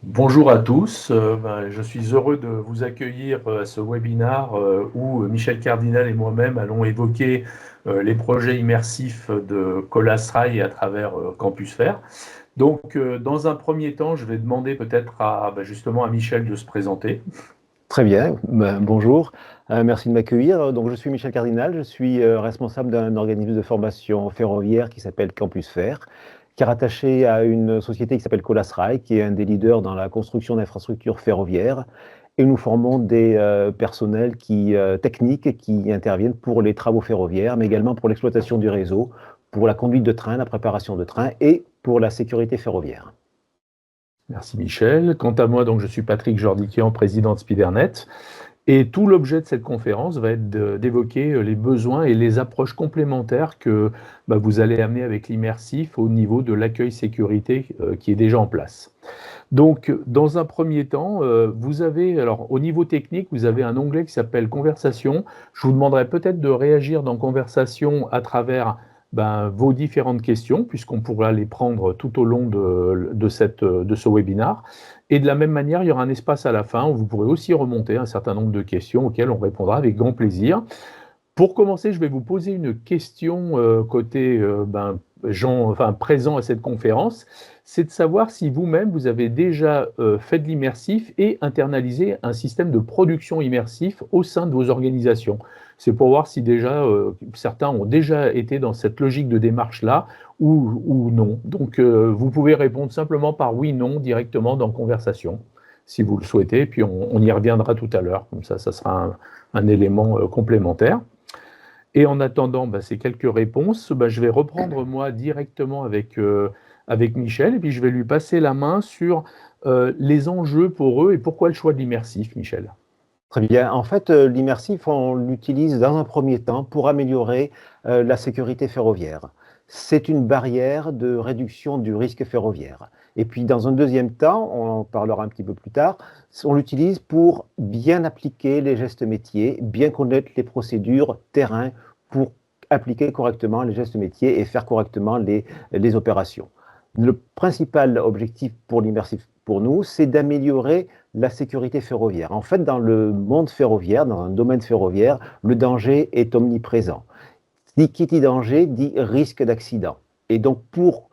Bonjour à tous, je suis heureux de vous accueillir à ce webinaire où Michel Cardinal et moi-même allons évoquer les projets immersifs de Colas Rail à travers Campus Faire. Donc, dans un premier temps, je vais demander peut-être justement à Michel de se présenter. Très bien, bonjour. Merci de m'accueillir. Donc, je suis Michel Cardinal, je suis responsable d'un organisme de formation ferroviaire qui s'appelle Campus Fer, qui est rattaché à une société qui s'appelle Colas Rail, qui est un des leaders dans la construction d'infrastructures ferroviaires. Et nous formons des personnels techniques qui interviennent pour les travaux ferroviaires, mais également pour l'exploitation du réseau, pour la conduite de train, la préparation de train et pour la sécurité ferroviaire. Merci Michel. Quant à moi, donc, je suis Patrick Jordiquian, président de Spidernet. Et tout l'objet de cette conférence va être d'évoquer les besoins et les approches complémentaires que vous allez amener avec l'immersif au niveau de l'accueil sécurité qui est déjà en place. Donc, dans un premier temps, vous avez, alors au niveau technique, vous avez un onglet qui s'appelle Conversation. Je vous demanderai peut-être de réagir dans Conversation à travers vos différentes questions, puisqu'on pourra les prendre tout au long de ce webinaire. Et de la même manière, il y aura un espace à la fin où vous pourrez aussi remonter un certain nombre de questions auxquelles on répondra avec grand plaisir. Pour commencer, je vais vous poser une question côté présent à cette conférence. C'est de savoir si vous-même, vous avez déjà fait de l'immersif et internalisé un système de production immersif au sein de vos organisations. C'est pour voir si déjà certains ont déjà été dans cette logique de démarche-là ou non. Donc, vous pouvez répondre simplement par oui, non, directement dans Conversation, si vous le souhaitez. Puis, on y reviendra tout à l'heure. Comme ça sera un élément complémentaire. Et en attendant ces quelques réponses, je vais reprendre moi directement avec Michel, et puis je vais lui passer la main sur les enjeux pour eux et pourquoi le choix de l'immersif, Michel. Très bien. En fait, l'immersif, on l'utilise dans un premier temps pour améliorer la sécurité ferroviaire. C'est une barrière de réduction du risque ferroviaire. Et puis, dans un deuxième temps, on en parlera un petit peu plus tard, on l'utilise pour bien appliquer les gestes métiers, bien connaître les procédures terrain pour appliquer correctement les gestes métiers et faire correctement les opérations. Le principal objectif pour l'immersif pour nous, c'est d'améliorer la sécurité ferroviaire. En fait, dans le monde ferroviaire, dans un domaine ferroviaire, le danger est omniprésent. Qui dit danger dit risque d'accident. Et donc, pour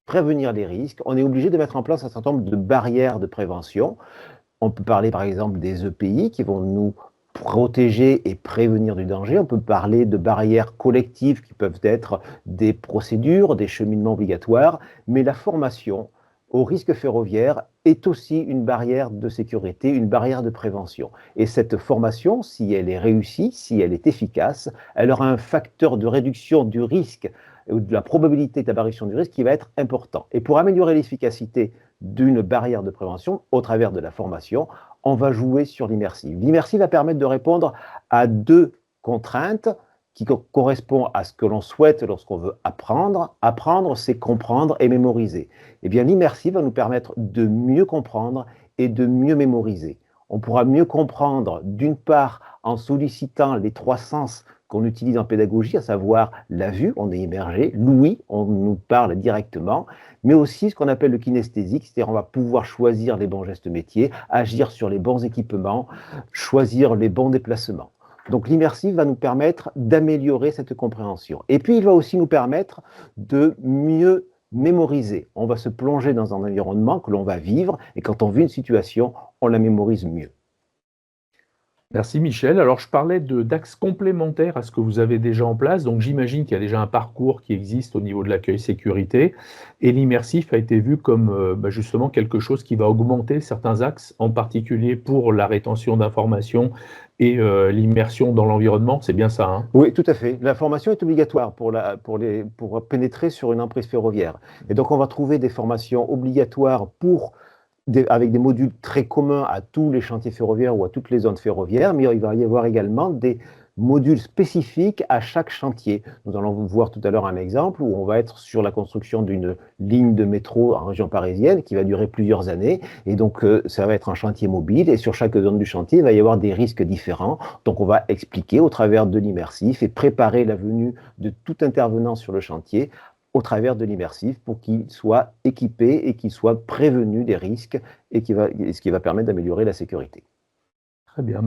prévenir les risques, on est obligé de mettre en place un certain nombre de barrières de prévention. On peut parler par exemple des EPI qui vont nous protéger et prévenir du danger. On peut parler de barrières collectives qui peuvent être des procédures, des cheminements obligatoires, mais la formation au risque ferroviaire est aussi une barrière de sécurité, une barrière de prévention. Et cette formation, si elle est réussie, si elle est efficace, elle aura un facteur de réduction du risque ou de la probabilité d'apparition du risque qui va être important. Et pour améliorer l'efficacité d'une barrière de prévention au travers de la formation, on va jouer sur l'immersive. L'immersive va permettre de répondre à deux contraintes qui correspondent à ce que l'on souhaite lorsqu'on veut apprendre. Apprendre, c'est comprendre et mémoriser. Eh bien, l'immersive va nous permettre de mieux comprendre et de mieux mémoriser. On pourra mieux comprendre, d'une part, en sollicitant les trois sens qu'on utilise en pédagogie, à savoir la vue, on est immergé, l'ouïe, on nous parle directement, mais aussi ce qu'on appelle le kinesthésique, c'est-à-dire on va pouvoir choisir les bons gestes métiers, agir sur les bons équipements, choisir les bons déplacements. Donc l'immersif va nous permettre d'améliorer cette compréhension. Et puis il va aussi nous permettre de mieux mémoriser. On va se plonger dans un environnement que l'on va vivre, et quand on vit une situation, on la mémorise mieux. Merci Michel. Alors je parlais d'axes complémentaires à ce que vous avez déjà en place. Donc j'imagine qu'il y a déjà un parcours qui existe au niveau de l'accueil sécurité. Et l'immersif a été vu comme justement quelque chose qui va augmenter certains axes, en particulier pour la rétention d'informations et l'immersion dans l'environnement. C'est bien ça, hein? Oui, tout à fait. La formation est obligatoire pour pénétrer sur une emprise ferroviaire. Et donc on va trouver des formations obligatoires avec des modules très communs à tous les chantiers ferroviaires ou à toutes les zones ferroviaires, mais il va y avoir également des modules spécifiques à chaque chantier. Nous allons voir tout à l'heure un exemple où on va être sur la construction d'une ligne de métro en région parisienne qui va durer plusieurs années, et donc ça va être un chantier mobile, et sur chaque zone du chantier, il va y avoir des risques différents. Donc on va expliquer au travers de l'immersif et préparer la venue de tout intervenant sur le chantier au travers de l'immersif pour qu'il soit équipé et qu'il soit prévenu des risques et ce qui va permettre d'améliorer la sécurité. Très bien,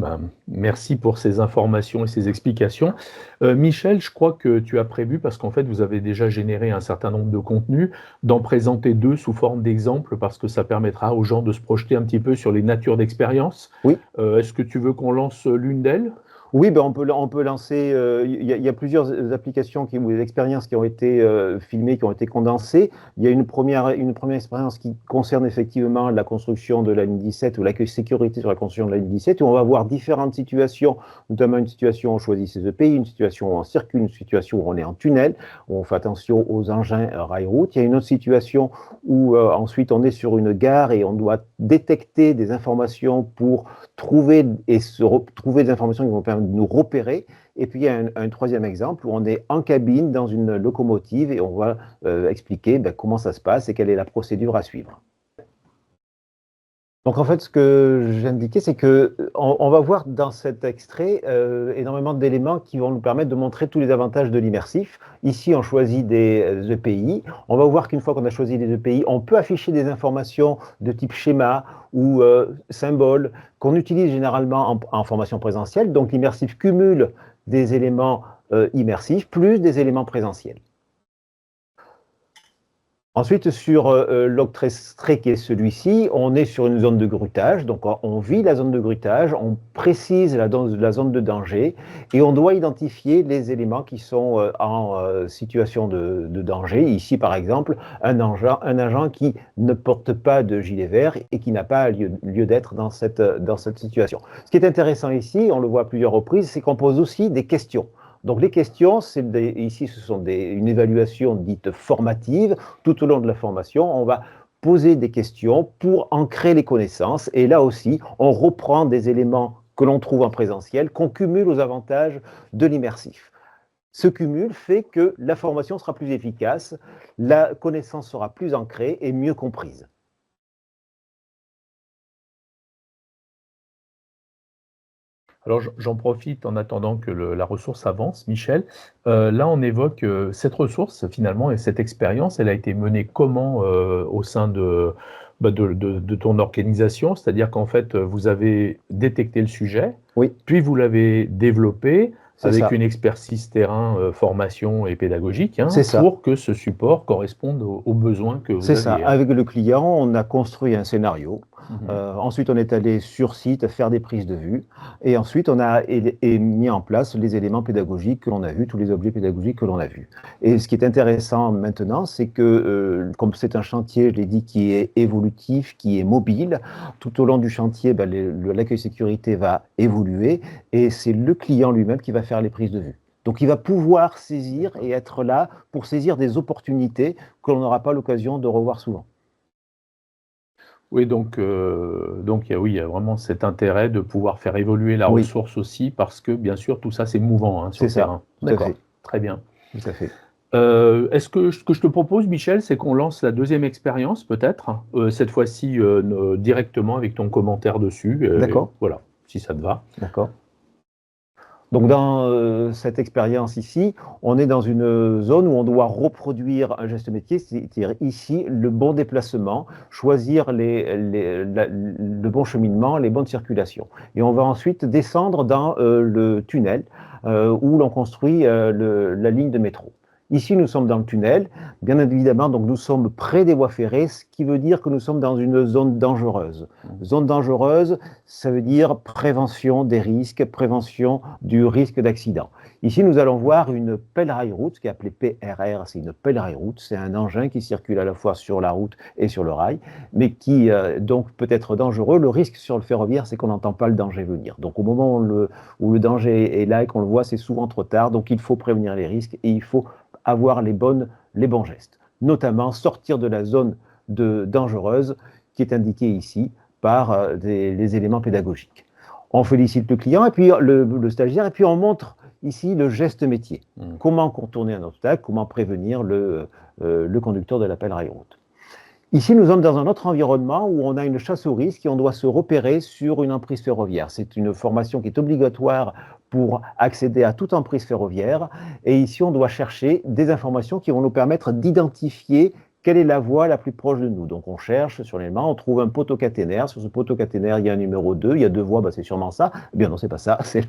merci pour ces informations et ces explications. Michel, je crois que tu as prévu, parce qu'en fait, vous avez déjà généré un certain nombre de contenus, d'en présenter 2 sous forme d'exemples, parce que ça permettra aux gens de se projeter un petit peu sur les natures d'expériences. Oui. Est-ce que tu veux qu'on lance l'une d'elles? Oui, ben on peut lancer. Il y a plusieurs applications ou des expériences qui ont été filmées, qui ont été condensées. Il y a une première expérience qui concerne effectivement la construction de la ligne 17 ou l'accueil sécurité sur la construction de la ligne 17, où on va voir différentes situations, notamment une situation où on choisit ses EPI, une situation où on circule, une situation où on est en tunnel, où on fait attention aux engins rail-route. Il y a une autre situation où ensuite on est sur une gare et on doit détecter des informations pour trouver des informations qui vont permettre de nous repérer. Et puis il y a un troisième exemple où on est en cabine dans une locomotive et on va expliquer comment ça se passe et quelle est la procédure à suivre. Donc en fait, ce que j'indiquais, c'est que on va voir dans cet extrait énormément d'éléments qui vont nous permettre de montrer tous les avantages de l'immersif. Ici, on choisit des EPI. On va voir qu'une fois qu'on a choisi les EPI, on peut afficher des informations de type schéma ou symbole qu'on utilise généralement en formation présentielle. Donc l'immersif cumule des éléments immersifs plus des éléments présentiels. Ensuite, sur l'autre extrait qui est celui-ci, on est sur une zone de grutage, donc on vit la zone de grutage, on précise la zone de danger et on doit identifier les éléments qui sont en situation de danger. Ici, par exemple, un agent qui ne porte pas de gilet vert et qui n'a pas lieu d'être dans cette situation. Ce qui est intéressant ici, on le voit à plusieurs reprises, c'est qu'on pose aussi des questions. Donc les questions, ici ce sont une évaluation dite formative. Tout au long de la formation, on va poser des questions pour ancrer les connaissances. Et là aussi, on reprend des éléments que l'on trouve en présentiel, qu'on cumule aux avantages de l'immersif. Ce cumul fait que la formation sera plus efficace, la connaissance sera plus ancrée et mieux comprise. Alors j'en profite en attendant que la ressource avance, Michel. Là, on évoque cette ressource finalement et cette expérience, elle a été menée comment au sein de ton organisation? C'est-à-dire qu'en fait, vous avez détecté le sujet, Oui, puis vous l'avez développé c'est avec ça. une expertise terrain, formation et pédagogique, C'est hein, ça. pour que ce support corresponde aux besoins que vous C'est ça. aviez, hein. Avec le client, on a construit un scénario. Mmh. Ensuite, on est allé sur site faire des prises de vue. Et ensuite, on a mis en place les éléments pédagogiques que l'on a vus, tous les objets pédagogiques que l'on a vus. Et ce qui est intéressant maintenant, c'est que, comme c'est un chantier, je l'ai dit, qui est évolutif, qui est mobile, tout au long du chantier, l'accueil sécurité va évoluer et c'est le client lui-même qui va faire les prises de vue. Donc, il va pouvoir saisir et être là pour saisir des opportunités que l'on n'aura pas l'occasion de revoir souvent. Oui, donc il y a vraiment cet intérêt de pouvoir faire évoluer la Oui, ressource aussi parce que, bien sûr, tout ça, c'est mouvant, hein, sur c'est le ça, terrain. tout à D'accord, fait, très bien. tout à fait. Est-ce que ce que je te propose, Michel, c'est qu'on lance la deuxième expérience peut-être? Cette fois-ci, ne directement avec ton commentaire dessus, D'accord, voilà, si ça te va? d'accord. Donc dans cette expérience ici, on est dans une zone où on doit reproduire un geste métier, c'est-à-dire ici le bon déplacement, choisir le bon cheminement, les bonnes circulations. Et on va ensuite descendre dans le tunnel où l'on construit la ligne de métro. Ici, nous sommes dans le tunnel, bien évidemment, donc nous sommes près des voies ferrées, ce qui veut dire que nous sommes dans une zone dangereuse. Zone dangereuse, ça veut dire prévention des risques, prévention du risque d'accident. Ici, nous allons voir une pelle rail route, ce qui est appelé PRR, c'est une pelle rail route, c'est un engin qui circule à la fois sur la route et sur le rail, mais qui donc peut être dangereux. Le risque sur le ferroviaire, c'est qu'on n'entend pas le danger venir. Donc au moment où le danger est là et qu'on le voit, c'est souvent trop tard, donc il faut prévenir les risques et il faut avoir les bons gestes, notamment sortir de la zone dangereuse qui est indiquée ici par les éléments pédagogiques. On félicite le client et puis le stagiaire et puis on montre ici le geste métier. Comment contourner un obstacle, comment prévenir le conducteur de l'appel rail route. Ici, nous sommes dans un autre environnement où on a une chasse au risque et on doit se repérer sur une emprise ferroviaire. C'est une formation qui est obligatoire pour accéder à toute emprise ferroviaire. Et ici, on doit chercher des informations qui vont nous permettre d'identifier quelle est la voie la plus proche de nous. Donc on cherche sur l'élément, on trouve un poteau caténaire. Sur ce poteau caténaire, il y a un numéro 2, il y a deux voies, c'est sûrement ça. Eh bien non, c'est pas ça. Ce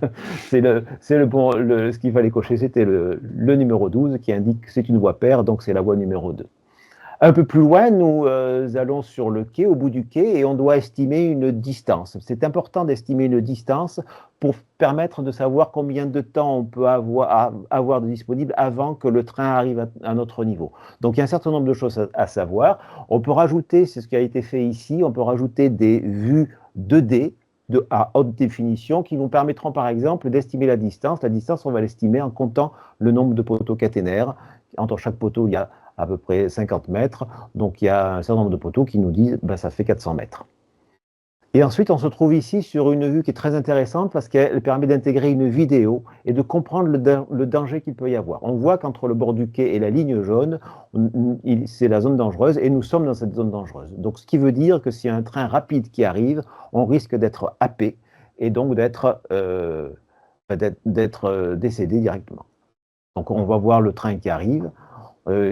qu'il fallait cocher, c'était le numéro 12 qui indique que c'est une voie paire, donc c'est la voie numéro 2. Un peu plus loin, nous allons sur le quai, au bout du quai, et on doit estimer une distance. C'est important d'estimer une distance pour permettre de savoir combien de temps on peut avoir de disponible avant que le train arrive à notre niveau. Donc il y a un certain nombre de choses à savoir. On peut rajouter, c'est ce qui a été fait ici, on peut rajouter des vues 2D, à haute définition, qui nous permettront par exemple d'estimer la distance. La distance, on va l'estimer en comptant le nombre de poteaux caténaires. Entre chaque poteau, il y a à peu près 50 mètres. Donc il y a un certain nombre de poteaux qui nous disent ça fait 400 mètres. Et ensuite, on se trouve ici sur une vue qui est très intéressante parce qu'elle permet d'intégrer une vidéo et de comprendre le danger qu'il peut y avoir. On voit qu'entre le bord du quai et la ligne jaune, c'est la zone dangereuse et nous sommes dans cette zone dangereuse. Donc ce qui veut dire que s'il y a un train rapide qui arrive, on risque d'être happé et donc d'être décédé directement. Donc on va voir le train qui arrive.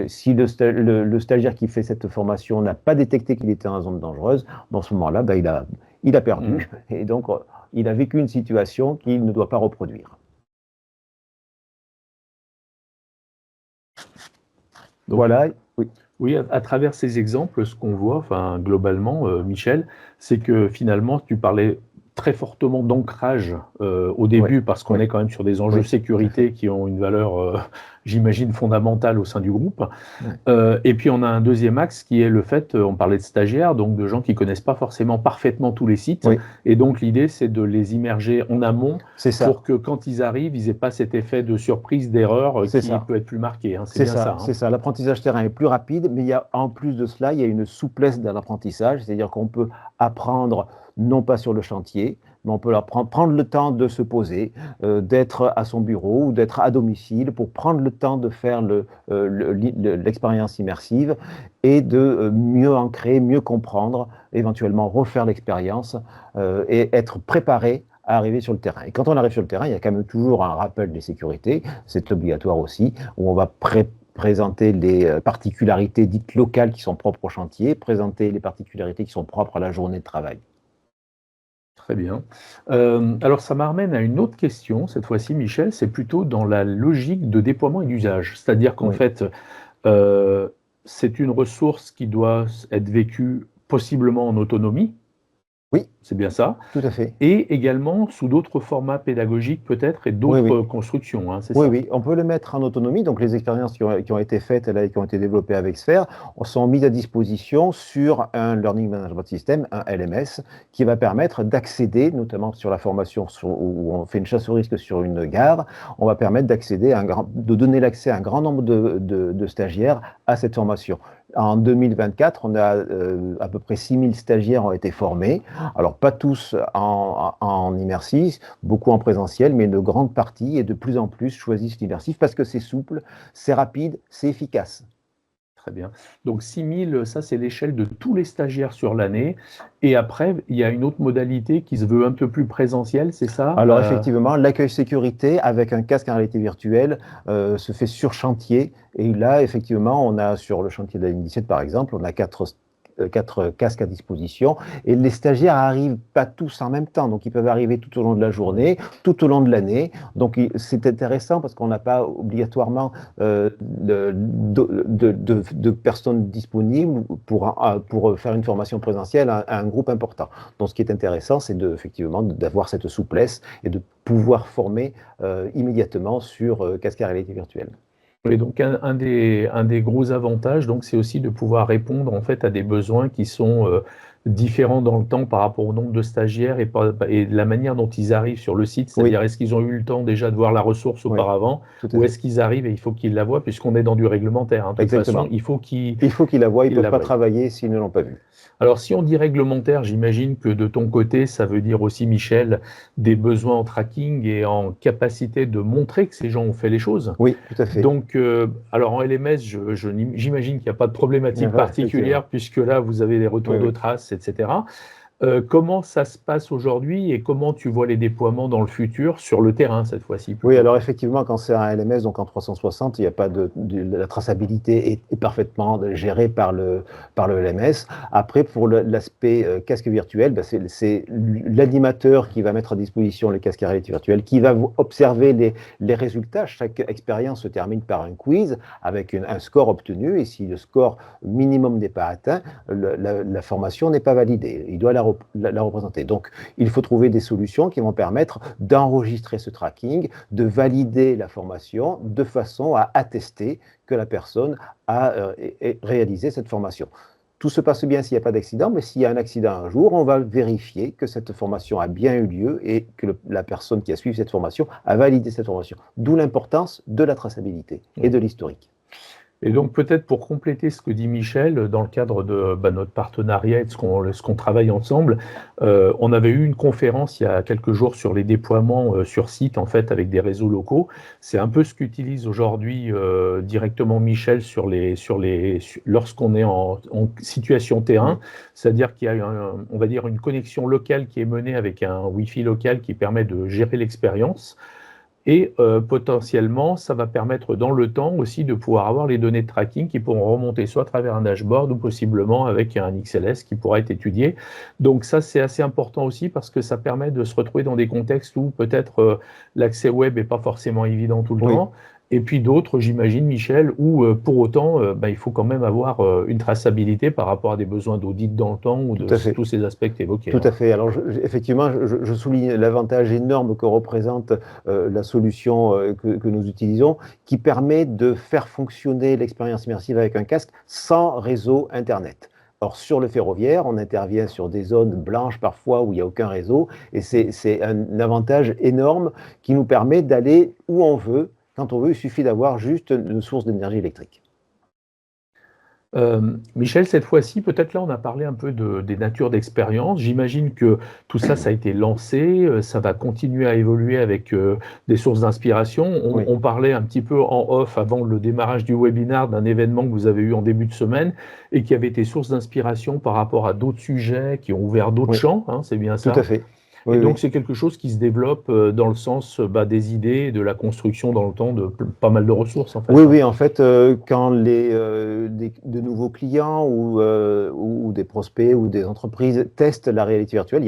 Si le stagiaire qui fait cette formation n'a pas détecté qu'il était en zone dangereuse, dans ce moment-là, il a perdu. Et donc, il a vécu une situation qu'il ne doit pas reproduire. Donc, voilà. Oui, à travers ces exemples, ce qu'on voit, globalement, Michel, c'est que finalement, tu parlais très fortement d'ancrage au début, parce qu'on est quand même sur des enjeux de sécurité qui ont une valeur, j'imagine, fondamentale au sein du groupe. Et puis on a un deuxième axe qui est le fait, on parlait de stagiaires, donc de gens qui connaissent pas forcément parfaitement tous les sites. Et donc l'idée, c'est de les immerger en amont pour que quand ils arrivent, ils n'aient pas cet effet de surprise, d'erreur qui peut être plus marqué. Hein. C'est bien ça. C'est ça. L'apprentissage terrain est plus rapide, mais en plus de cela, il y a une souplesse dans l'apprentissage, c'est-à-dire qu'on peut apprendre non pas sur le chantier, mais on peut prendre le temps de se poser, d'être à son bureau ou d'être à domicile pour prendre le temps de faire l'expérience immersive et de mieux ancrer, mieux comprendre, éventuellement refaire l'expérience et être préparé à arriver sur le terrain. Et quand on arrive sur le terrain, il y a quand même toujours un rappel des sécurités, c'est obligatoire aussi, où on va présenter les particularités dites locales qui sont propres au chantier, présenter les particularités qui sont propres à la journée de travail. Très bien. Alors ça m'amène à une autre question, cette fois-ci, Michel, c'est plutôt dans la logique de déploiement et d'usage. C'est-à-dire qu'en fait, c'est une ressource qui doit être vécue possiblement en autonomie. Oui. C'est bien ça. Tout à fait. Et également sous d'autres formats pédagogiques peut-être et d'autres constructions, hein, c'est ça? Oui, on peut le mettre en autonomie. Donc les expériences qui ont été faites là, et qui ont été développées avec Sphere sont mises à disposition sur un Learning Management System, un LMS, qui va permettre d'accéder, notamment sur la formation où on fait une chasse au risque sur une gare, on va permettre d'accéder de donner l'accès à un grand nombre de stagiaires à cette formation. En 2024, on a à peu près 6000 stagiaires ont été formés. Alors, pas tous en immersif, beaucoup en présentiel, mais une grande partie et de plus en plus choisissent l'immersif parce que c'est souple, c'est rapide, c'est efficace. Très bien. Donc 6000, ça c'est l'échelle de tous les stagiaires sur l'année. Et après, il y a une autre modalité qui se veut un peu plus présentielle, c'est ça? Alors effectivement, l'accueil sécurité avec un casque en réalité virtuelle se fait sur chantier. Et là, effectivement, on a sur le chantier de la ligne 17 par exemple, on a 4 casques à disposition et les stagiaires n'arrivent pas tous en même temps, donc ils peuvent arriver tout au long de la journée, tout au long de l'année, donc c'est intéressant parce qu'on n'a pas obligatoirement de personnes disponibles pour faire une formation présentielle à un groupe important. Donc ce qui est intéressant, c'est effectivement d'avoir cette souplesse et de pouvoir former immédiatement sur casque à réalité virtuelle. Oui, donc un des gros avantages, donc, c'est aussi de pouvoir répondre en fait à des besoins qui sont différents dans le temps par rapport au nombre de stagiaires et la manière dont ils arrivent sur le site, c'est-à-dire est-ce qu'ils ont eu le temps déjà de voir la ressource auparavant, ou est-ce qu'ils arrivent et il faut qu'ils la voient puisqu'on est dans du réglementaire. Hein. De toute façon, il faut qu'ils la voient, ils ne peuvent pas travailler s'ils ne l'ont pas vu. Alors, si on dit réglementaire, j'imagine que de ton côté, ça veut dire aussi, Michel, des besoins en tracking et en capacité de montrer que ces gens ont fait les choses. Oui, tout à fait. Donc, alors en LMS, j'imagine qu'il n'y a pas de problématique particulière puisque là, vous avez les retours de traces, etc. Comment ça se passe aujourd'hui et comment tu vois les déploiements dans le futur, sur le terrain cette fois-ci Oui, plutôt? alors effectivement, quand c'est un LMS, donc en 360, il n'y a pas la traçabilité est parfaitement gérée par le LMS. Après, pour l'aspect casque virtuel, bah, c'est l'animateur qui va mettre à disposition les casques à réalité virtuelle, qui va observer les résultats. Chaque expérience se termine par un quiz avec un score obtenu, et si le score minimum n'est pas atteint, la formation n'est pas validée. Il doit la représenter. Donc, il faut trouver des solutions qui vont permettre d'enregistrer ce tracking, de valider la formation de façon à attester que la personne a réalisé cette formation. Tout se passe bien s'il n'y a pas d'accident, mais s'il y a un accident un jour, on va vérifier que cette formation a bien eu lieu et que la personne qui a suivi cette formation a validé cette formation. D'où l'importance de la traçabilité et Oui. de l'historique. Et donc peut-être pour compléter ce que dit Michel, dans le cadre de, notre partenariat et de ce qu'on travaille ensemble, on avait eu une conférence il y a quelques jours sur les déploiements, sur site en fait avec des réseaux locaux. C'est un peu ce qu'utilise aujourd'hui, directement Michel lorsqu'on est en situation terrain. Oui. C'est-à-dire qu'il y a on va dire une connexion locale qui est menée avec un Wi-Fi local qui permet de gérer l'expérience. Et potentiellement, ça va permettre dans le temps aussi de pouvoir avoir les données de tracking qui pourront remonter soit à travers un dashboard ou possiblement avec un XLS qui pourra être étudié. Donc ça, c'est assez important aussi parce que ça permet de se retrouver dans des contextes où peut-être l'accès web n'est pas forcément évident tout le Oui, temps. Et puis d'autres, j'imagine, Michel, où pour autant, il faut quand même avoir une traçabilité par rapport à des besoins d'audit dans le temps ou tout de à fait. tous ces aspects que tu évoquais. Tout à fait. Alors, effectivement, je souligne l'avantage énorme que représente la solution que nous utilisons, qui permet de faire fonctionner l'expérience immersive avec un casque sans réseau Internet. Or, sur le ferroviaire, on intervient sur des zones blanches parfois où il n'y a aucun réseau, et c'est un avantage énorme qui nous permet d'aller où on veut, quand on veut. Il suffit d'avoir juste une source d'énergie électrique. Michel, cette fois-ci, peut-être là, on a parlé un peu des natures d'expérience. J'imagine que tout ça, ça a été lancé, ça va continuer à évoluer avec des sources d'inspiration. Oui. On parlait un petit peu en off avant le démarrage du webinaire d'un événement que vous avez eu en début de semaine et qui avait été source d'inspiration par rapport à d'autres sujets qui ont ouvert d'autres Oui, champs, hein, c'est bien tout à ça? fait. Et Oui, donc, oui. c'est quelque chose qui se développe dans le sens des idées et de la construction dans le temps de pas mal de ressources, en Oui, fait, hein. oui, en fait, quand de nouveaux clients ou des prospects ou des entreprises testent la réalité virtuelle,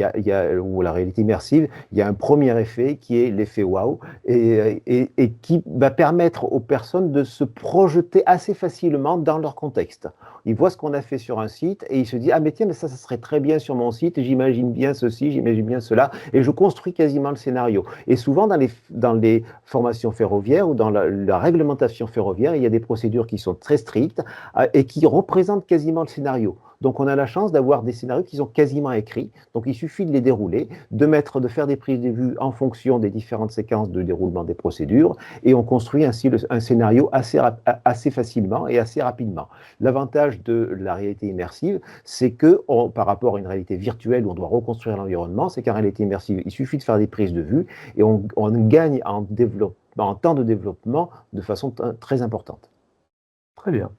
ou la réalité immersive, il y a un premier effet qui est l'effet waouh et qui va permettre aux personnes de se projeter assez facilement dans leur contexte. Ils voient ce qu'on a fait sur un site et ils se disent: ah, mais tiens, mais ça serait très bien sur mon site, j'imagine bien ceci, j'imagine bien cela, et je construis quasiment le scénario. Et souvent, dans les formations ferroviaires ou dans la réglementation ferroviaire, il y a des procédures qui sont très strictes et qui représentent quasiment le scénario. Donc, on a la chance d'avoir des scénarios qui sont quasiment écrits. Donc, il suffit de les dérouler, de faire des prises de vue en fonction des différentes séquences de déroulement des procédures, et on construit ainsi un scénario assez facilement et assez rapidement. L'avantage de la réalité immersive, c'est que, par rapport à une réalité virtuelle où on doit reconstruire l'environnement, c'est qu'en réalité immersive, il suffit de faire des prises de vue et on gagne en temps de développement de façon très importante. Très bien.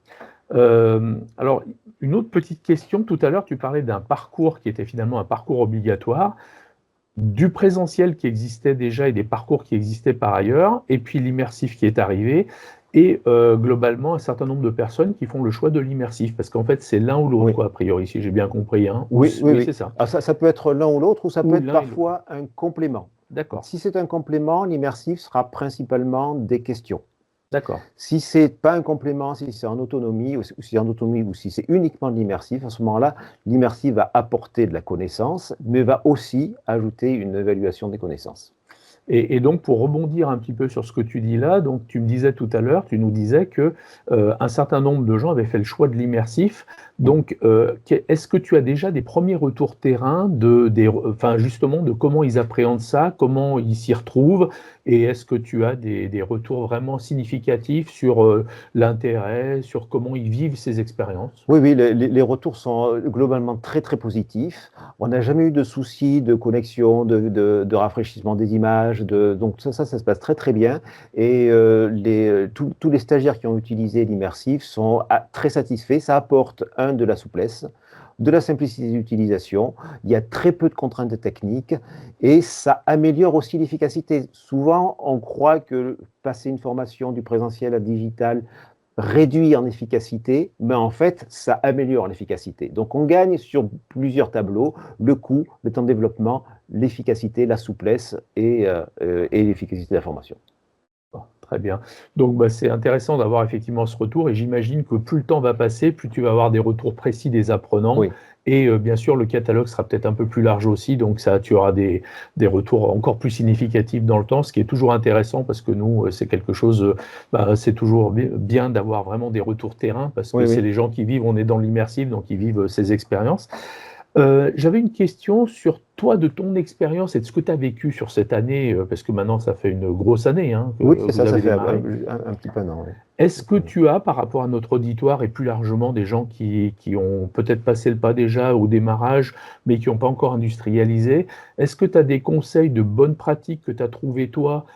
Alors, une autre petite question, tout à l'heure, tu parlais d'un parcours qui était finalement un parcours obligatoire, du présentiel qui existait déjà et des parcours qui existaient par ailleurs, et puis l'immersif qui est arrivé, et globalement, un certain nombre de personnes qui font le choix de l'immersif, parce qu'en fait, c'est l'un ou l'autre, Oui, quoi, a priori, si j'ai bien compris, hein, oui, oui, oui, oui. c'est ça, Ah, ça peut être l'un ou l'autre, ou ça peut ou être l'un et l'autre. parfois un complément. D'accord, Si c'est un complément, l'immersif sera principalement des questions. d'accord. Si c'est pas un complément, si c'est en autonomie, ou si c'est uniquement de l'immersif, à ce moment-là, l'immersif va apporter de la connaissance, mais va aussi ajouter une évaluation des connaissances. Et donc pour rebondir un petit peu sur ce que tu dis là, donc tu me disais tout à l'heure, tu nous disais que, un certain nombre de gens avaient fait le choix de l'immersif. Oui. Donc, est-ce que tu as déjà des premiers retours terrain enfin justement de comment ils appréhendent ça? Comment ils s'y retrouvent? Et est-ce que tu as des retours vraiment significatifs sur, l'intérêt, sur comment ils vivent ces expériences? Oui, oui, les retours sont globalement très, très positifs. On n'a jamais eu de soucis de connexion, de rafraîchissement des images, donc ça se passe très, très bien. Et tous les stagiaires qui ont utilisé l'immersif sont très satisfaits. Ça apporte, de la souplesse. de la simplicité d'utilisation, il y a très peu de contraintes techniques et ça améliore aussi l'efficacité. Souvent, on croit que passer une formation du présentiel à digital réduit en efficacité, mais en fait, ça améliore l'efficacité. Donc, on gagne sur plusieurs tableaux, le coût, le temps de développement, l'efficacité, la souplesse et l'efficacité de la formation. Bon, très bien. Donc, bah, c'est intéressant d'avoir effectivement ce retour et j'imagine que plus le temps va passer, plus tu vas avoir des retours précis des apprenants Oui, et bien sûr, le catalogue sera peut-être un peu plus large aussi, donc ça, tu auras des retours encore plus significatifs dans le temps, ce qui est toujours intéressant parce que nous, c'est quelque chose, bah, c'est toujours bien d'avoir vraiment des retours terrain parce que oui, c'est oui. les gens qui vivent, on est dans l'immersif, donc ils vivent ces expériences. J'avais une question sur toi, de ton expérience et de ce que tu as vécu sur cette année, parce que maintenant ça fait une grosse année, hein, que Oui, c'est vous ça, ça avez fait démarré. un petit peu un an, oui. Est-ce que tu as, par rapport à notre auditoire et plus largement des gens qui ont peut-être passé le pas déjà au démarrage, mais qui n'ont pas encore industrialisé, est-ce que tu as des conseils de bonnes pratiques que tu as trouvées toi,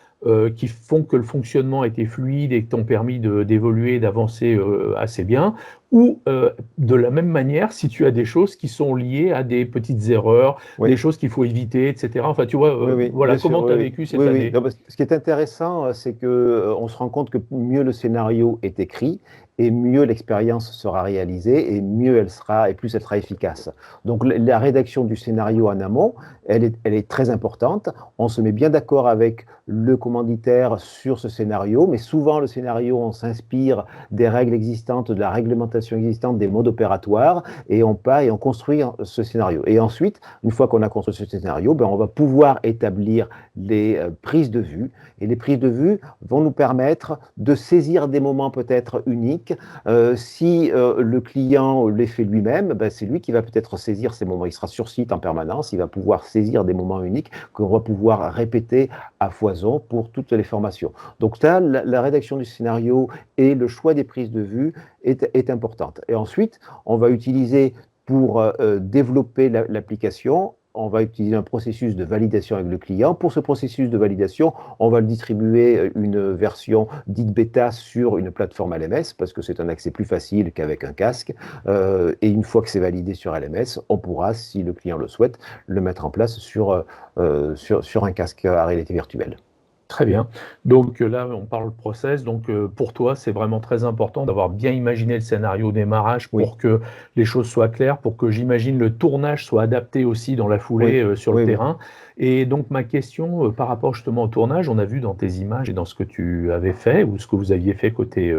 qui font que le fonctionnement a été fluide et qui t'ont permis d'évoluer et d'avancer, assez bien? Ou, de la même manière, si tu as des choses qui sont liées à des petites erreurs, Oui. des choses qu'il faut éviter et cetera? Enfin, tu vois, Oui, oui, voilà, bien sûr, comment tu oui, as oui. vécu cette Oui, oui. année? Non, parce ce qui est intéressant, c'est que, on se rend compte que mieux le scénario est écrit et mieux l'expérience sera réalisée et mieux elle sera et plus elle sera efficace. Donc la rédaction du scénario en amont, elle est très importante. On se met bien d'accord avec le commanditaire sur ce scénario, mais souvent le scénario, on s'inspire des règles existantes, de la réglementation existante, des modes opératoires et on part et on construit ce scénario. Et ensuite, une fois qu'on a construit ce scénario, ben, on va pouvoir établir les prises de vue. Et les prises de vue vont nous permettre de saisir des moments peut-être uniques. Si le client les fait lui-même, ben, c'est lui qui va peut-être saisir ces moments. Il sera sur site en permanence, il va pouvoir saisir des moments uniques qu'on va pouvoir répéter à foison pour toutes les formations. Donc là, la rédaction du scénario et le choix des prises de vue est importante. Et ensuite, on va utiliser pour développer l'application, on va utiliser un processus de validation avec le client. Pour ce processus de validation, on va le distribuer une version dite bêta sur une plateforme LMS parce que c'est un accès plus facile qu'avec un casque. Et une fois que c'est validé sur LMS, on pourra, si le client le souhaite, le mettre en place sur un casque à réalité virtuelle. Très bien. Donc là, on parle process. Donc pour toi, c'est vraiment très important d'avoir bien imaginé le scénario au démarrage Oui, pour que les choses soient claires, pour que j'imagine le tournage soit adapté aussi dans la foulée oui, sur le oui, oui. terrain. Et donc ma question par rapport justement au tournage, on a vu dans tes images et dans ce que tu avais fait ou ce que vous aviez fait côté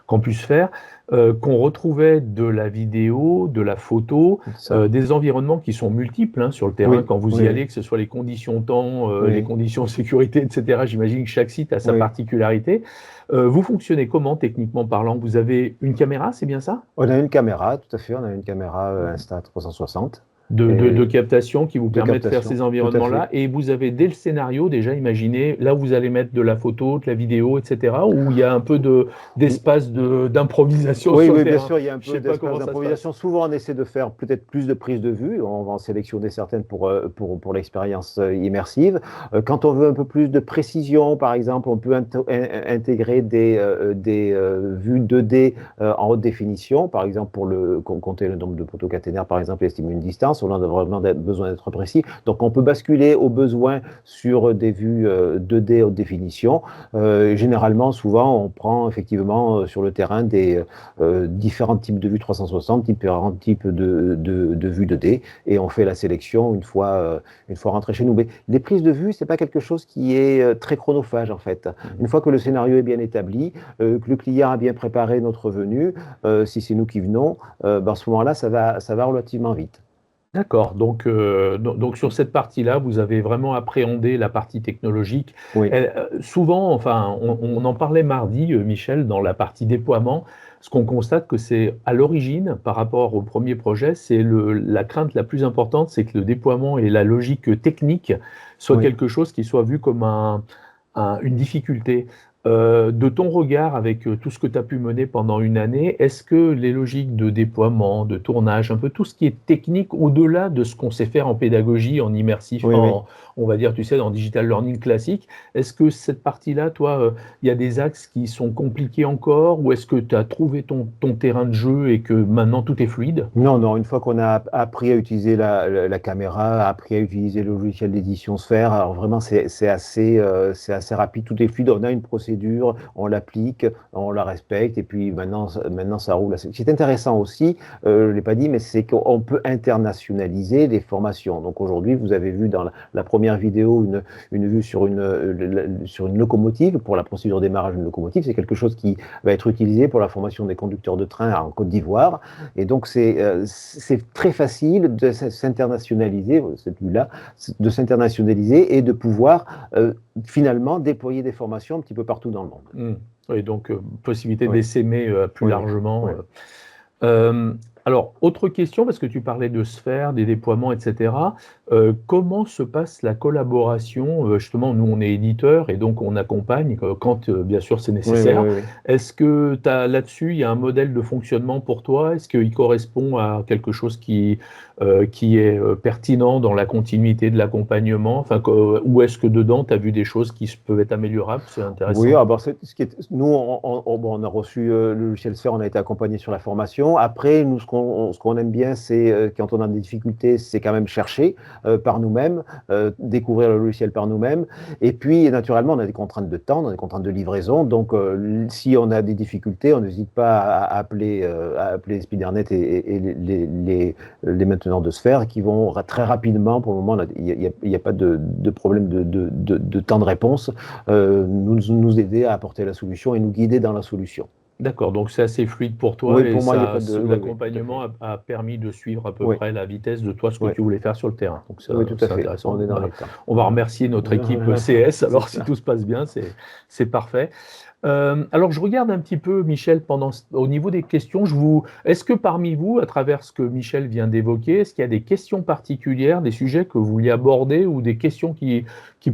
Campus Faire, qu'on retrouvait de la vidéo, de la photo, C'est ça. des environnements qui sont multiples hein, sur le terrain Oui, quand vous oui, y oui, allez, que ce soit les conditions temps, les oui, conditions de sécurité, etc. J'imagine que chaque site a sa oui. particularité. Vous fonctionnez comment techniquement parlant? Vous avez une caméra, c'est bien ça? On a une caméra, tout à fait, on a une caméra Insta 360 De et captation qui vous de permet de faire captation, ces tout à environnements-là fait. et vous avez dès le scénario déjà imaginé là où vous allez mettre de la photo, de la vidéo, et cetera, où il y a un peu d'espace d'improvisation Oui, sur le oui, bien terrain? sûr, il y a un Je peu sais pas d'espace comment ça se passe. d'improvisation. Souvent, on essaie de faire peut-être plus de prises de vue. On va en sélectionner certaines pour l'expérience immersive. Quand on veut un peu plus de précision, par exemple, on peut intégrer des vues 2D en haute définition. Par exemple, pour compter le nombre de poteaux-caténaires, par exemple, et estimer une distance. On a vraiment besoin d'être précis. Donc, on peut basculer au besoin sur des vues 2D haute définition. Généralement, souvent, on prend effectivement sur le terrain des différents types de vues 360, différents types de vues 2D, et on fait la sélection une fois rentré chez nous. Mais les prises de vue, c'est pas quelque chose qui est très chronophage en fait. Mmh. Une fois que le scénario est bien établi, que le client a bien préparé notre venue, si c'est nous qui venons, ben, à ce moment-là, ça va relativement vite. D'accord, donc sur cette partie-là, vous avez vraiment appréhendé la partie technologique. Oui, Souvent, enfin, on en parlait mardi, Michel, dans la partie déploiement. Ce qu'on constate que c'est à l'origine, par rapport au premier projet, c'est la crainte la plus importante, c'est que le déploiement et la logique technique soient oui. quelque chose qui soit vu comme une difficulté. De ton regard, avec tout ce que tu as pu mener pendant une année, est-ce que les logiques de déploiement, de tournage, un peu tout ce qui est technique, au-delà de ce qu'on sait faire en pédagogie, en immersif, Oui, oui. on va dire, tu sais, dans digital learning classique, est-ce que cette partie-là, toi, il y a des axes qui sont compliqués encore, ou est-ce que tu as trouvé ton terrain de jeu et que maintenant tout est fluide? Non, non, une fois qu'on a appris à utiliser la caméra, appris à utiliser le logiciel d'édition Sphère, alors vraiment c'est assez rapide, tout est fluide, on a une procédure, on l'applique, on la respecte et puis maintenant ça roule. Ce qui est intéressant aussi, je ne l'ai pas dit, mais c'est qu'on peut internationaliser les formations. Donc aujourd'hui, vous avez vu dans la première vidéo une vue sur sur une locomotive, pour la procédure de démarrage d'une locomotive, c'est quelque chose qui va être utilisé pour la formation des conducteurs de train en Côte d'Ivoire. Et donc, c'est très facile de s'internationaliser, cette vue-là, de s'internationaliser et de pouvoir finalement déployer des formations un petit peu partout dans le monde. Mmh. Oui, donc possibilité Oui, d'essaimer plus oui, oui. largement. Oui. Alors, autre question, parce que tu parlais de sphères, des déploiements, et cetera. Comment se passe la collaboration? Justement, nous, on est éditeurs et donc on accompagne quand, bien sûr, c'est Oui, oui, nécessaire. oui, oui. Est-ce que tu là-dessus, il y a un modèle de fonctionnement pour toi? Est-ce qu'il correspond à quelque chose qui est pertinent dans la continuité de l'accompagnement? Enfin, ou est-ce que dedans, tu as vu des choses peuvent être améliorables? C'est Oui, intéressant. ah bah, nous, bon, on a reçu le logiciel Sphère, on a été accompagné sur la formation. Après, nous, ce qu'on aime bien, c'est quand on a des difficultés, c'est quand même chercher par nous-mêmes, découvrir le logiciel par nous-mêmes. Et puis, naturellement, on a des contraintes de temps, on a des contraintes de livraison. Donc, si on a des difficultés, on n'hésite pas à appeler SpiderNet et les mainteneurs de Sphère qui vont très rapidement, pour le moment, il n'y a pas de problème de temps de réponse. Nous aider à apporter la solution et nous guider dans la solution. D'accord, donc c'est assez fluide pour toi Oui, et pour moi, il n'y a pas de... Oui, oui, tout à l'accompagnement fait. a permis de suivre à peu Oui, près la vitesse de toi, ce que oui, tu voulais faire sur le terrain. Donc oui, tout à c'est fait. intéressant. On est dans les temps. On va remercier notre équipe CS, C'est alors si ça. tout se passe bien, c'est parfait. Alors je regarde un petit peu, Michel, au niveau des questions, est-ce que parmi vous, à travers ce que Michel vient d'évoquer, est-ce qu'il y a des questions particulières, des sujets que vous vouliez aborder ou des questions qui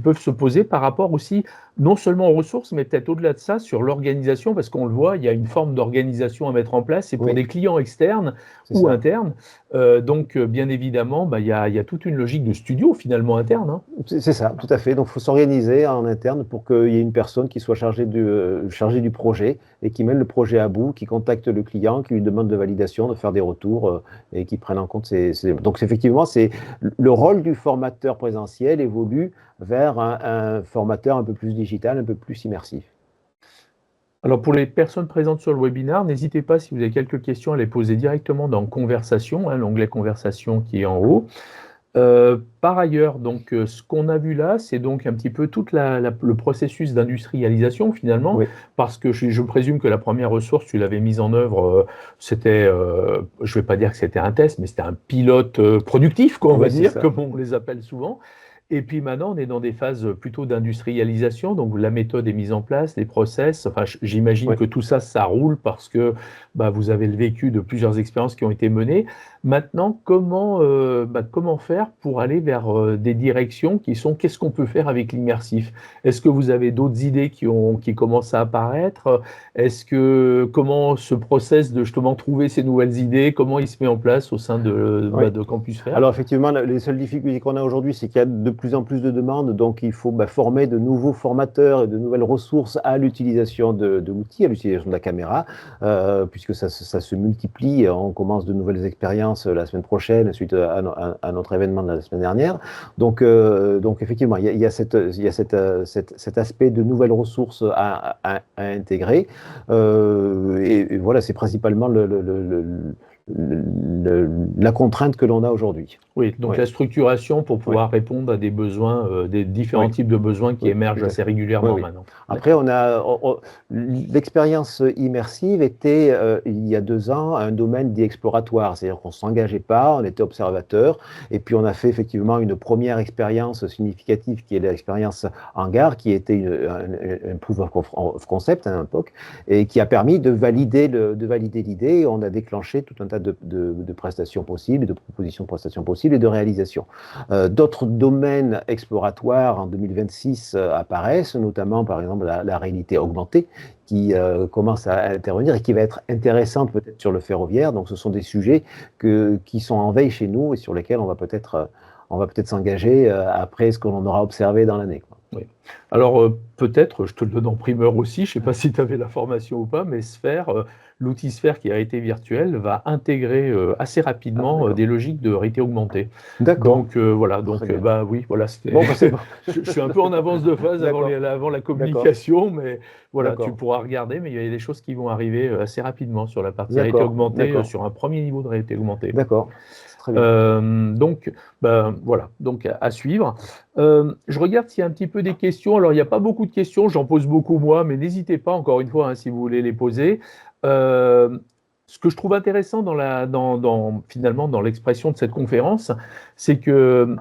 peuvent se poser par rapport aussi, non seulement aux ressources, mais peut-être au-delà de ça, sur l'organisation, parce qu'on le voit, il y a une forme d'organisation à mettre en place, c'est pour Oui, des clients externes c'est ou ça. internes. Donc, bien évidemment, bah, il y a toute une logique de studio finalement interne, hein. C'est ça, tout à fait. Donc, il faut s'organiser en interne pour qu'il y ait une personne qui soit chargée du projet et qui mène le projet à bout, qui contacte le client, qui lui demande de validation, de faire des retours et qui prenne en compte Donc, effectivement, le rôle du formateur présentiel évolue vers un formateur un peu plus digital, un peu plus immersif. Alors pour les personnes présentes sur le webinaire, n'hésitez pas, si vous avez quelques questions, à les poser directement dans Conversation, hein, l'onglet Conversation qui est en haut. Par ailleurs, donc, ce qu'on a vu là, c'est donc un petit peu tout le processus d'industrialisation finalement, Oui, parce que je présume que la première ressource, tu l'avais mise en œuvre, c'était, je ne vais pas dire que c'était un test, mais c'était un pilote productif, quoi, on va oui, c'est dire, ça. comme on les appelle souvent. Et puis maintenant, on est dans des phases plutôt d'industrialisation, donc la méthode est mise en place, les process, enfin j'imagine Oui. que tout ça, ça roule parce que bah, vous avez le vécu de plusieurs expériences qui ont été menées. Maintenant, comment faire pour aller vers des directions qui sont qu'est-ce qu'on peut faire avec l'immersif? Est-ce que vous avez d'autres idées qui commencent à apparaître? Comment ce process de justement trouver ces nouvelles idées, comment il se met en place au sein Oui. de Campus Faire? Alors effectivement, les seules difficultés qu'on a aujourd'hui, c'est qu'il y a de plus en plus de demandes, donc il faut former de nouveaux formateurs et de nouvelles ressources à l'utilisation de l'outil, à l'utilisation de la caméra, puisque ça se multiplie. On commence de nouvelles expériences la semaine prochaine, suite à notre événement de la semaine dernière. Donc effectivement, il y a cet aspect de nouvelles ressources à intégrer. Et voilà, c'est principalement la contrainte que l'on a aujourd'hui. Oui, donc Oui, la structuration pour oui, pouvoir répondre à des besoins, des différents oui, types de besoins qui oui, émergent tout à assez fait. Oui, régulièrement oui. maintenant. Après, D'accord. l'expérience immersive était, il y a 2 ans, un domaine dit exploratoire, c'est-à-dire qu'on ne s'engageait pas, on était observateur, et puis on a fait effectivement une première expérience significative qui est l'expérience Hangar, qui était un proof of concept, hein, un POC, et qui a permis de valider l'idée. On a déclenché tout un tas tas de prestations possibles, de propositions de prestations possibles et de réalisations. D'autres domaines exploratoires en 2026 apparaissent, notamment par exemple la réalité augmentée qui commence à intervenir et qui va être intéressante peut-être sur le ferroviaire. Donc ce sont des sujets qui sont en veille chez nous et sur lesquels on va peut-être s'engager après ce que l'on aura observé dans l'année. Oui. Alors, peut-être, je te le donne en primeur aussi, je ne sais pas si tu avais la formation ou pas, mais Sphere, l'outil Sphere qui a été virtuel va intégrer assez rapidement des logiques de réalité augmentée. D'accord. Donc, voilà, donc, bah oui, voilà, c'était. Bon, bah, c'est bon. Je suis un peu en avance de phase avant la communication, mais voilà, tu pourras regarder, mais il y a des choses qui vont arriver assez rapidement sur la partie réalité augmentée, sur un premier niveau de réalité augmentée. D'accord, c'est très bien. Donc, ben, voilà, donc à suivre. Je regarde s'il y a un petit peu des questions. Alors, il n'y a pas beaucoup de questions, j'en pose beaucoup moi, mais n'hésitez pas, encore une fois, hein, si vous voulez les poser. Ce que je trouve intéressant finalement dans l'expression de cette conférence, c'est que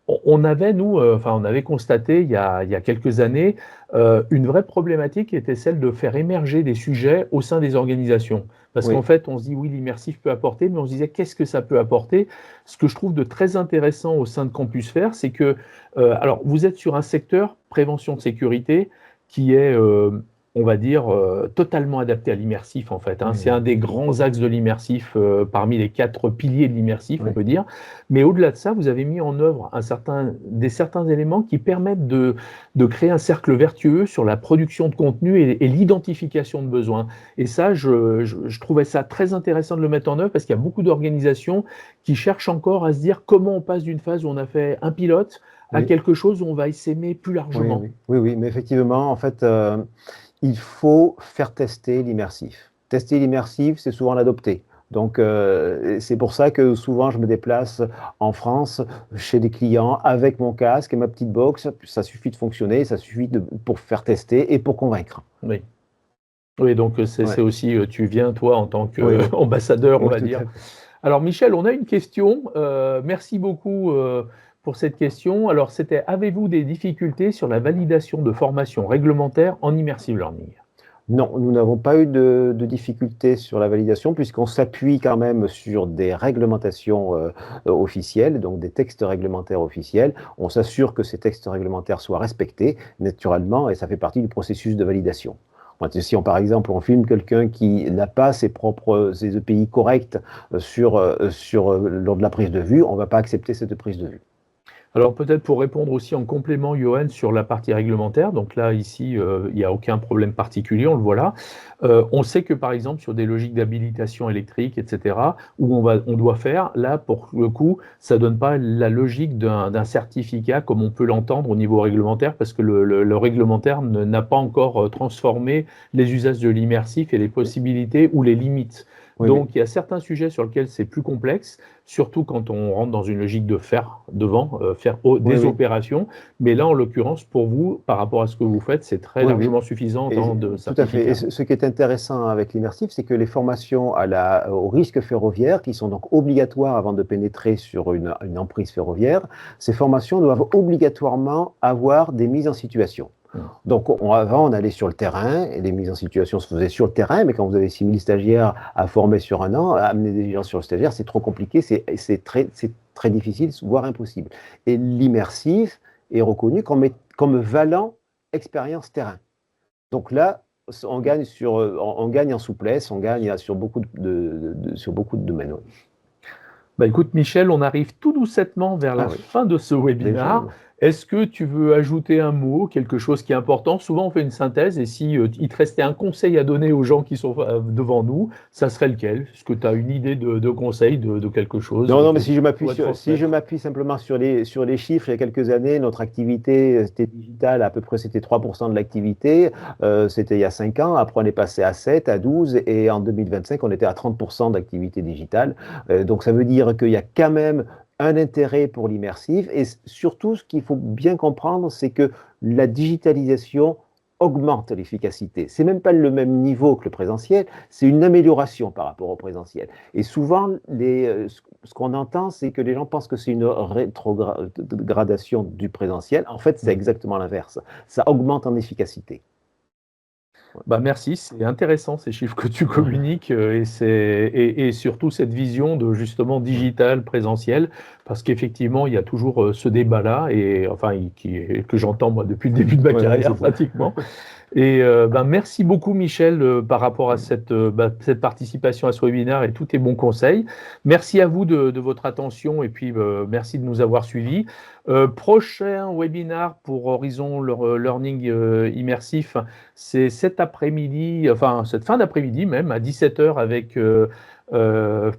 on avait, nous, on avait constaté il y a quelques années une vraie problématique qui était celle de faire émerger des sujets au sein des organisations. Parce qu'en fait, on se dit oui, l'immersif peut apporter, mais on se disait qu'est-ce que ça peut apporter? Ce que je trouve de très intéressant au sein de Campus Faire, c'est que, alors, vous êtes sur un secteur prévention de sécurité qui est, on va dire, totalement adapté à l'immersif, en fait. Hein. C'est un des grands axes de l'immersif, parmi les 4 piliers de l'immersif, on peut dire. Mais au-delà de ça, vous avez mis en œuvre certains éléments qui permettent de créer un cercle vertueux sur la production de contenu et l'identification de besoins. Et ça, je trouvais ça très intéressant de le mettre en œuvre parce qu'il y a beaucoup d'organisations qui cherchent encore à se dire comment on passe d'une phase où on a fait un pilote à quelque chose où on va essaimer plus largement. Oui, mais effectivement, en fait, il faut faire tester l'immersif. Tester l'immersif, c'est souvent l'adopter. Donc, c'est pour ça que souvent, je me déplace en France chez des clients avec mon casque et ma petite box. Ça suffit de fonctionner, ça suffit pour faire tester et pour convaincre. Oui. Oui, donc c'est aussi, tu viens, toi, en tant qu'ambassadeur, on va dire. Alors, Michel, on a une question. Merci beaucoup pour cette question. Alors, c'était, avez-vous des difficultés sur la validation de formations réglementaires en immersive learning? Non, nous n'avons pas eu de difficultés sur la validation puisqu'on s'appuie quand même sur des réglementations officielles, donc des textes réglementaires officiels. On s'assure que ces textes réglementaires soient respectés naturellement et ça fait partie du processus de validation. Si par exemple on filme quelqu'un qui n'a pas ses EPI corrects lors de la prise de vue, on ne va pas accepter cette prise de vue. Alors peut-être pour répondre aussi en complément, Johan, sur la partie réglementaire, donc là, ici, il n'y a aucun problème particulier, on le voit là. On sait que par exemple, sur des logiques d'habilitation électrique, etc., où on doit faire, là, pour le coup, ça ne donne pas la logique d'un certificat comme on peut l'entendre au niveau réglementaire, parce que le réglementaire n'a pas encore transformé les usages de l'immersif et les possibilités ou les limites. Donc, il y a certains sujets sur lesquels c'est plus complexe, surtout quand on rentre dans une logique de faire des opérations. Mais là, en l'occurrence, pour vous, par rapport à ce que vous faites, c'est très largement suffisant en temps de certificat. Tout à fait. Et ce qui est intéressant avec l'immersif, c'est que les formations au risque ferroviaire, qui sont donc obligatoires avant de pénétrer sur une emprise ferroviaire, ces formations doivent obligatoirement avoir des mises en situation. Donc, avant, on allait sur le terrain, et les mises en situation se faisaient sur le terrain, mais quand vous avez 6000 stagiaires à former sur un an, amener des gens sur le stagiaire, c'est trop compliqué, c'est très difficile, voire impossible. Et l'immersif est reconnu comme valant expérience terrain. Donc là, on gagne en souplesse, on gagne sur beaucoup de domaines. Bah écoute, Michel, on arrive tout doucettement vers la fin de ce webinaire. Est-ce que tu veux ajouter un mot, quelque chose qui est important? Souvent, on fait une synthèse et si il te restait un conseil à donner aux gens qui sont devant nous, ça serait lequel? Est-ce que tu as une idée de conseil, de quelque chose? Non, mais si je m'appuie simplement sur les chiffres, il y a quelques années, notre activité c'était digitale, à peu près c'était 3% de l'activité, c'était il y a 5 ans, après on est passé à 7, à 12 et en 2025 on était à 30% d'activité digitale. Donc ça veut dire qu'il y a quand même un intérêt pour l'immersif et surtout ce qu'il faut bien comprendre, c'est que la digitalisation augmente l'efficacité. C'est même pas le même niveau que le présentiel, c'est une amélioration par rapport au présentiel. Et souvent, ce qu'on entend, c'est que les gens pensent que c'est une rétrogradation du présentiel. En fait, c'est exactement l'inverse. Ça augmente en efficacité. Bah, merci, c'est intéressant ces chiffres que tu communiques, et surtout cette vision de justement digital, présentiel, parce qu'effectivement, il y a toujours, ce débat-là et enfin, que j'entends moi depuis le début de ma Ouais, ouais, carrière c'est ça. pratiquement. Et ben, merci beaucoup Michel, par rapport à cette participation à ce webinaire et tous tes bons conseils. Merci à vous de votre attention et puis, merci de nous avoir suivis. Prochain webinaire pour Horizon Learning Immersif, c'est cet après-midi, enfin cette fin d'après-midi même, à 17h avec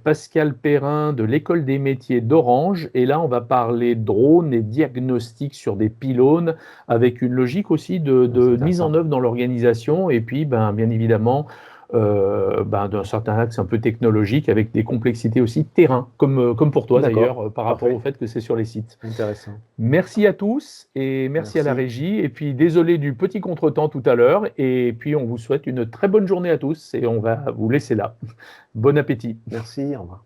Pascal Perrin de l'École des métiers d'Orange. Et là, on va parler drone et diagnostic sur des pylônes avec une logique aussi C'est de mise en intéressant. œuvre dans l'organisation et puis ben, bien évidemment d'un certain axe un peu technologique avec des complexités aussi terrain, comme pour toi D'accord, d'ailleurs, par rapport au parfait, fait que c'est sur les sites. intéressant. Merci à tous et merci à la Merci, régie. Et puis désolé du petit contretemps tout à l'heure. Et puis on vous souhaite une très bonne journée à tous et on va vous laisser là. Bon appétit. merci, au revoir.